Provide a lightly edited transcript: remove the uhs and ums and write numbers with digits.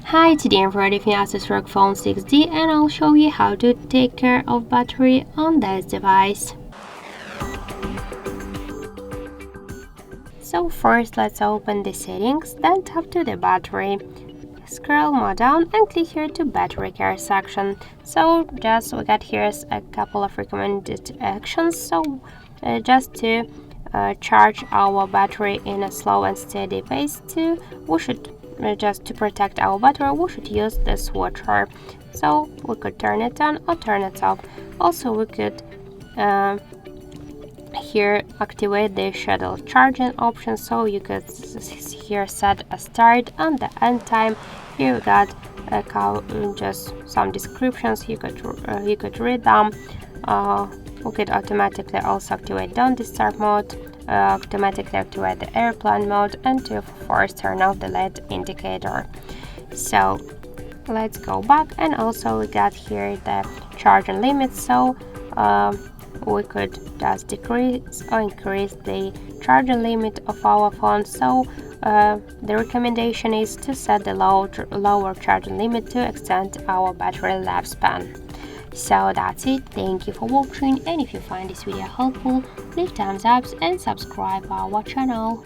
Hi, today I'm reviewing Asus ROG Phone 6D and I'll show you how to take care of battery on this device. So first let's open the settings, then tap to the battery. Scroll more down and click here to battery care section. So just we got here a couple of recommended actions. So just to charge our battery in a slow and steady pace, we should just to protect our battery we should use this switcher. So we could turn it on or turn it off. Also we could here activate the scheduled charging option, so you could here set a start and the end time. Here we got just some descriptions, you could read them. We could automatically also activate don't disturb mode, automatically activate the airplane mode, and to force turn off the LED indicator. So let's go back, and also we got here the charging limit, so we could just decrease or increase the charging limit of our phone. So the recommendation is to set the lower charging limit to extend our battery lifespan. So that's it. Thank you for watching, and if you find this video helpful, leave thumbs up and subscribe our channel.